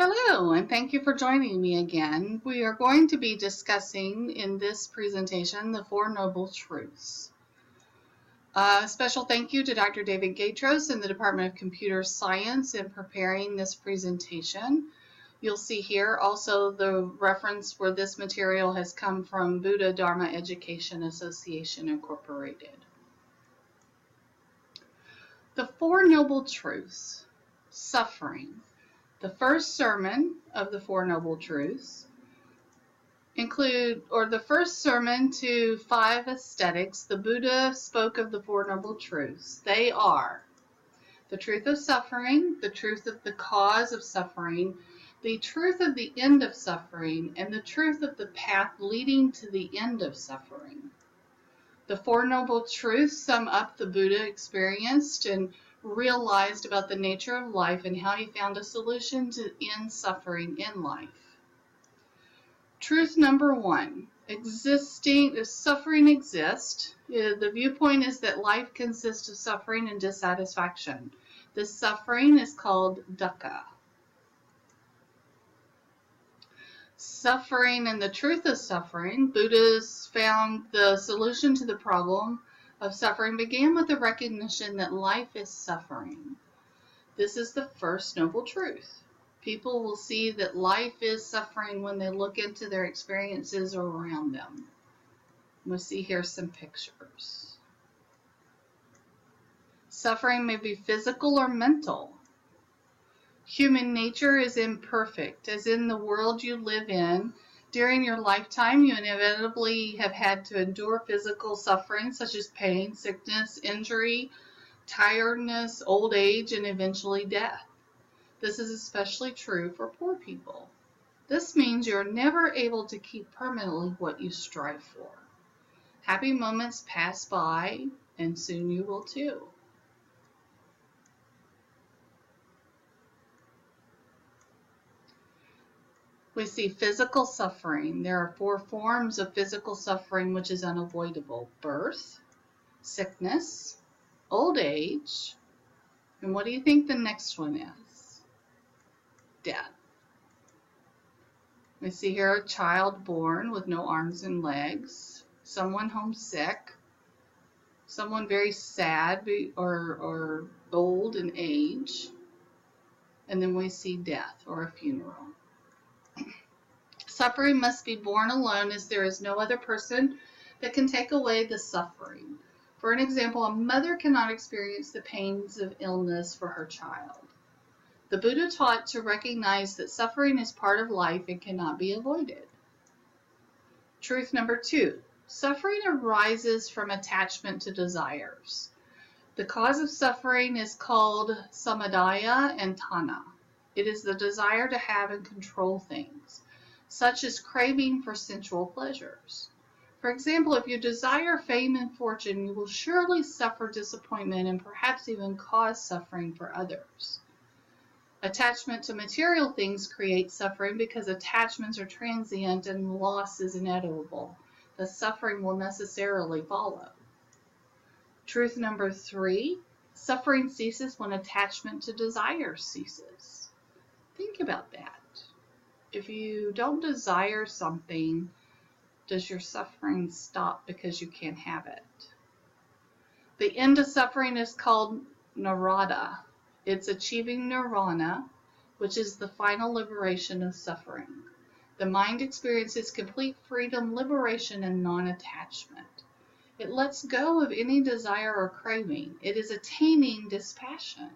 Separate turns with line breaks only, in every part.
Hello, and thank you for joining me again. We are going to be discussing in this presentation the Four Noble Truths. A special thank you to Dr. David Gatros in the Department of Computer Science in preparing this presentation. You'll see here also the reference where this material has come from Buddha Dharma Education Association Incorporated. The Four Noble Truths. Suffering. The first sermon of the Four Noble Truths the first sermon to five aesthetics, the Buddha spoke of the Four Noble Truths. They are the truth of suffering, the truth of the cause of suffering, the truth of the end of suffering, and the truth of the path leading to the end of suffering. The Four Noble Truths sum up the Buddha experienced and realized about the nature of life and how he found a solution to end suffering in life. Truth number one, suffering exists. The viewpoint is that life consists of suffering and dissatisfaction. This suffering is called dukkha. Suffering and the truth of suffering, Buddhists found the solution to the problem of suffering began with the recognition that life is suffering. This is the first noble truth. People will see that life is suffering when they look into their experiences around them. We'll see here some pictures. Suffering may be physical or mental. Human nature is imperfect, as in the world you live in. During your lifetime, you inevitably have had to endure physical suffering such as pain, sickness, injury, tiredness, old age, and eventually death. This is especially true for poor people. This means you're never able to keep permanently what you strive for. Happy moments pass by, and soon you will too. We see physical suffering. There are four forms of physical suffering which is unavoidable. Birth, sickness, old age, and what do you think the next one is? Death. We see here a child born with no arms and legs, someone homesick, someone very sad or old in age, and then we see death or a funeral. Suffering must be borne alone, as there is no other person that can take away the suffering. For an example, a mother cannot experience the pains of illness for her child. The Buddha taught to recognize that suffering is part of life and cannot be avoided. Truth number two, suffering arises from attachment to desires. The cause of suffering is called samadaya and tanha. It is the desire to have and control things, such as craving for sensual pleasures. For example, if you desire fame and fortune, you will surely suffer disappointment and perhaps even cause suffering for others. Attachment to material things creates suffering because attachments are transient and loss is inevitable. The suffering will necessarily follow. Truth number three, suffering ceases when attachment to desire ceases. Think about that. If you don't desire something, does your suffering stop because you can't have it? The end of suffering is called nirvana. It's achieving nirvana, which is the final liberation of suffering. The mind experiences complete freedom, liberation, and non-attachment. It lets go of any desire or craving. It is attaining dispassion.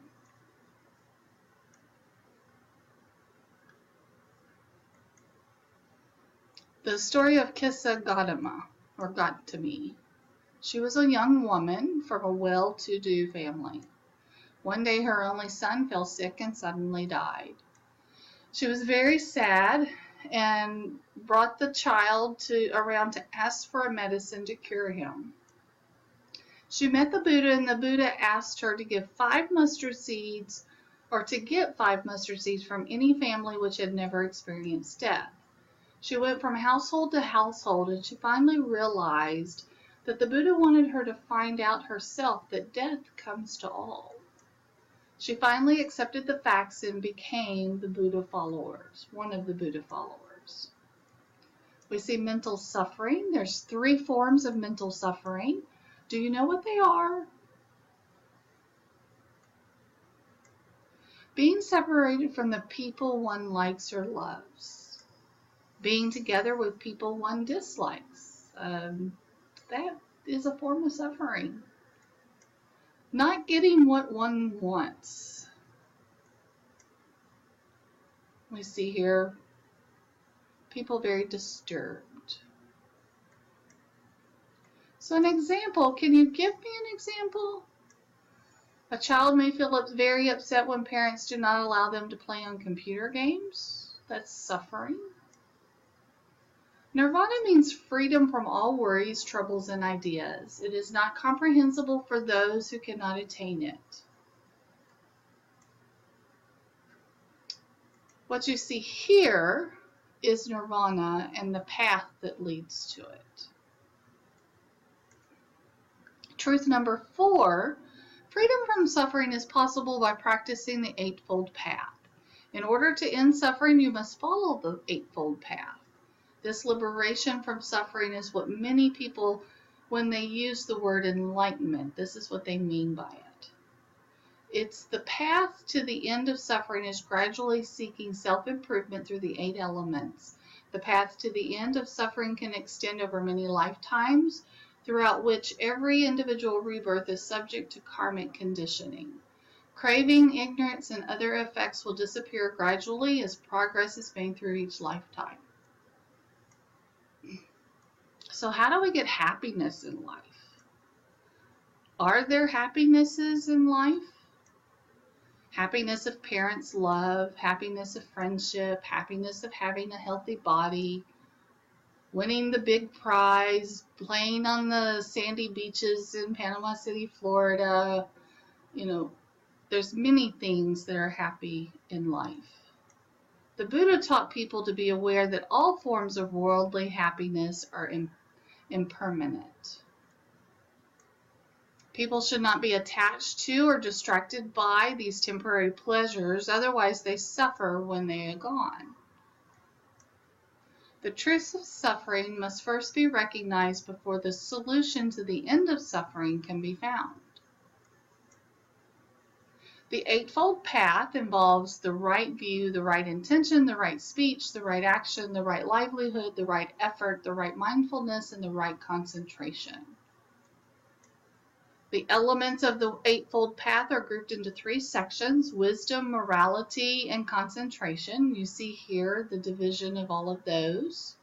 The story of Kissa Gautama, or Gautami. She was a young woman from a well-to-do family. One day her only son fell sick and suddenly died. She was very sad and brought the child around to ask for a medicine to cure him. She met the Buddha, and the Buddha asked her to give 5 mustard seeds, or to get 5 mustard seeds from any family which had never experienced death. She went from household to household, and she finally realized that the Buddha wanted her to find out herself that death comes to all. She finally accepted the facts and became the Buddha followers, one of the Buddha followers. We see mental suffering. There's 3 forms of mental suffering. Do you know what they are? Being separated from the people one likes or loves. Being together with people one dislikes. That is a form of suffering. Not getting what one wants. We see here people very disturbed. So an example, can you give me an example? A child may feel very upset when parents do not allow them to play on computer games. That's suffering. Nirvana means freedom from all worries, troubles, and ideas. It is not comprehensible for those who cannot attain it. What you see here is nirvana and the path that leads to it. Truth number 4, freedom from suffering is possible by practicing the Eightfold Path. In order to end suffering, you must follow the Eightfold Path. This liberation from suffering is what many people, when they use the word enlightenment, this is what they mean by it. It's the path to the end of suffering is gradually seeking self-improvement through the 8 elements. The path to the end of suffering can extend over many lifetimes, throughout which every individual rebirth is subject to karmic conditioning. Craving, ignorance, and other effects will disappear gradually as progress is made through each lifetime. So how do we get happiness in life? Are there happinesses in life? Happiness of parents' love, happiness of friendship, happiness of having a healthy body, winning the big prize, playing on the sandy beaches in Panama City, Florida. You know, there's many things that are happy in life. The Buddha taught people to be aware that all forms of worldly happiness are impermanent. People should not be attached to or distracted by these temporary pleasures, otherwise they suffer when they are gone. The truth of suffering must first be recognized before the solution to the end of suffering can be found. The Eightfold Path involves the right view, the right intention, the right speech, the right action, the right livelihood, the right effort, the right mindfulness, and the right concentration. The elements of the Eightfold Path are grouped into 3 sections: wisdom, morality, and concentration. You see here the division of all of those.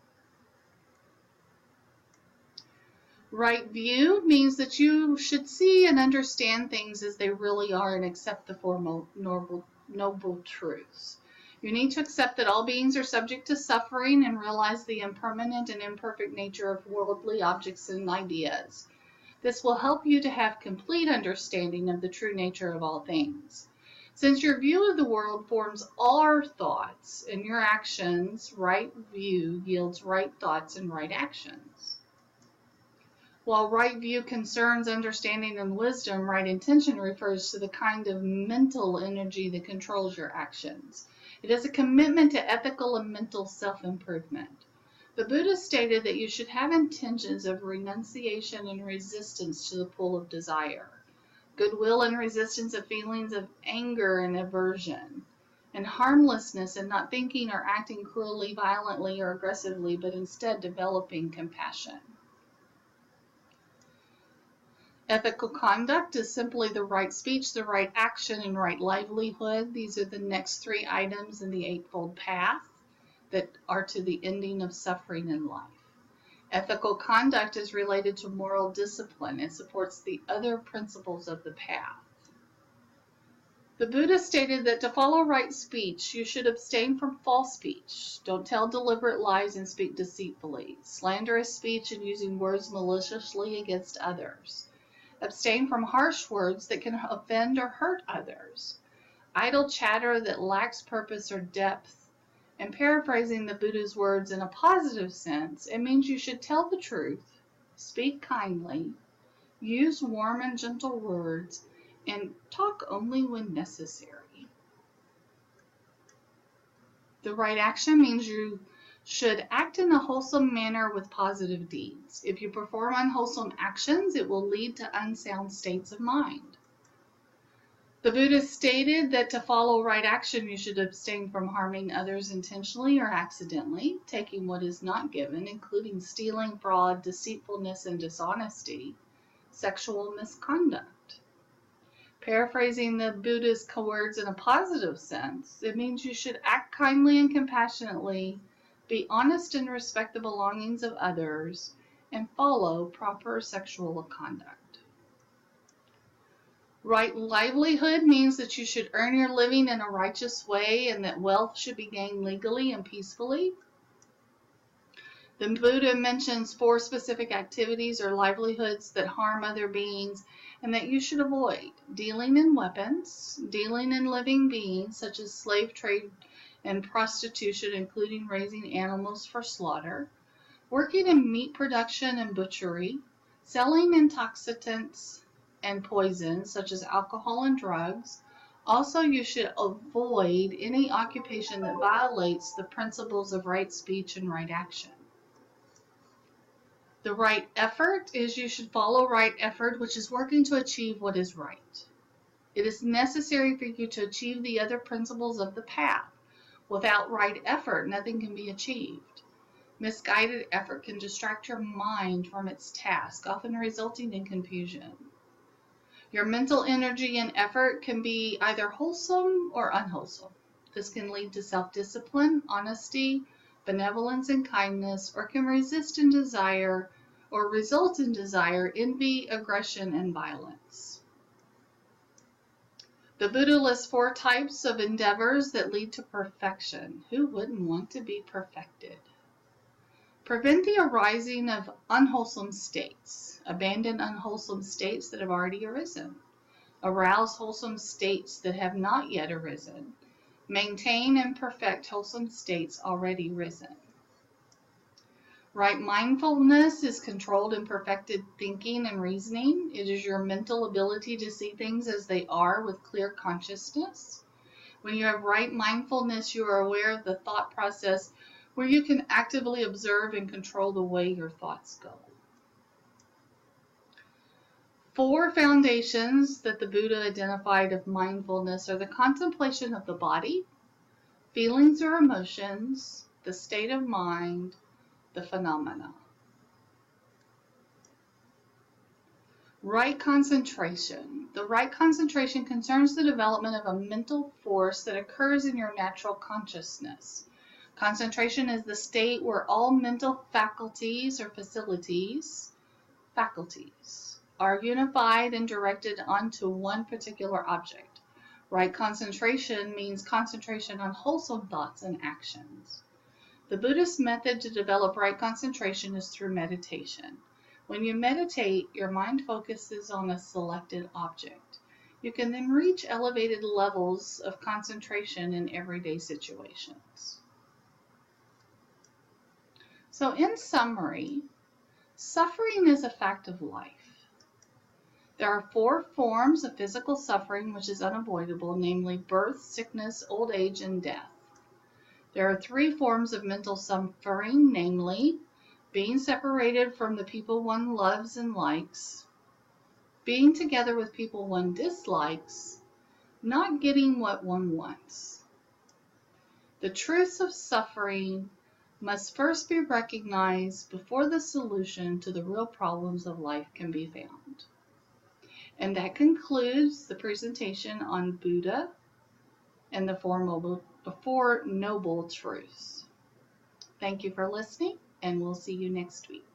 Right view means that you should see and understand things as they really are and accept the four noble truths. You need to accept that all beings are subject to suffering and realize the impermanent and imperfect nature of worldly objects and ideas. This will help you to have complete understanding of the true nature of all things. Since your view of the world forms all our thoughts and your actions, right view yields right thoughts and right actions. While right view concerns understanding and wisdom, right intention refers to the kind of mental energy that controls your actions. It is a commitment to ethical and mental self-improvement. The Buddha stated that you should have intentions of renunciation and resistance to the pull of desire, goodwill and resistance of feelings of anger and aversion, and harmlessness in not thinking or acting cruelly, violently, or aggressively, but instead developing compassion. Ethical conduct is simply the right speech, the right action, and right livelihood. These are the next 3 items in the Eightfold Path that are to the ending of suffering in life. Ethical conduct is related to moral discipline. It supports the other principles of the path. The Buddha stated that to follow right speech, you should abstain from false speech. Don't tell deliberate lies and speak deceitfully. Slanderous speech and using words maliciously against others. Abstain from harsh words that can offend or hurt others. Idle chatter that lacks purpose or depth. And paraphrasing the Buddha's words in a positive sense, it means you should tell the truth, speak kindly, use warm and gentle words, and talk only when necessary. The right action means you should act in a wholesome manner with positive deeds. If you perform unwholesome actions, it will lead to unsound states of mind. The Buddha stated that to follow right action, you should abstain from harming others intentionally or accidentally, taking what is not given, including stealing, fraud, deceitfulness, and dishonesty, sexual misconduct. Paraphrasing the Buddha's words in a positive sense, it means you should act kindly and compassionately, be honest and respect the belongings of others, and follow proper sexual conduct. Right livelihood means that you should earn your living in a righteous way and that wealth should be gained legally and peacefully. The Buddha mentions 4 specific activities or livelihoods that harm other beings and that you should avoid: dealing in weapons, dealing in living beings such as slave trade and prostitution, including raising animals for slaughter, working in meat production and butchery, selling intoxicants and poisons such as alcohol and drugs. Also, you should avoid any occupation that violates the principles of right speech and right action. The right effort is you should follow right effort, which is working to achieve what is right. It is necessary for you to achieve the other principles of the path. Without right effort, nothing can be achieved. Misguided effort can distract your mind from its task, often resulting in confusion. Your mental energy and effort can be either wholesome or unwholesome. This can lead to self-discipline, honesty, benevolence, and kindness, or can resist in desire or result in desire, envy, aggression, and violence. The Buddha lists 4 types of endeavors that lead to perfection. Who wouldn't want to be perfected? Prevent the arising of unwholesome states. Abandon unwholesome states that have already arisen. Arouse wholesome states that have not yet arisen. Maintain and perfect wholesome states already risen. Right mindfulness is controlled and perfected thinking and reasoning. It is your mental ability to see things as they are with clear consciousness. When you have right mindfulness, you are aware of the thought process where you can actively observe and control the way your thoughts go. 4 foundations that the Buddha identified of mindfulness are the contemplation of the body, feelings or emotions, the state of mind, the phenomena. Right concentration. The right concentration concerns the development of a mental force that occurs in your natural consciousness. Concentration is the state where all mental faculties or faculties are unified and directed onto one particular object. Right concentration means concentration on wholesome thoughts and actions. The Buddhist method to develop right concentration is through meditation. When you meditate, your mind focuses on a selected object. You can then reach elevated levels of concentration in everyday situations. So in summary, suffering is a fact of life. There are 4 forms of physical suffering which is unavoidable, namely birth, sickness, old age, and death. There are 3 forms of mental suffering, namely being separated from the people one loves and likes, being together with people one dislikes, not getting what one wants. The truths of suffering must first be recognized before the solution to the real problems of life can be found. And that concludes the presentation on Buddha and the 4 Noble Truths. Thank you for listening, and we'll see you next week.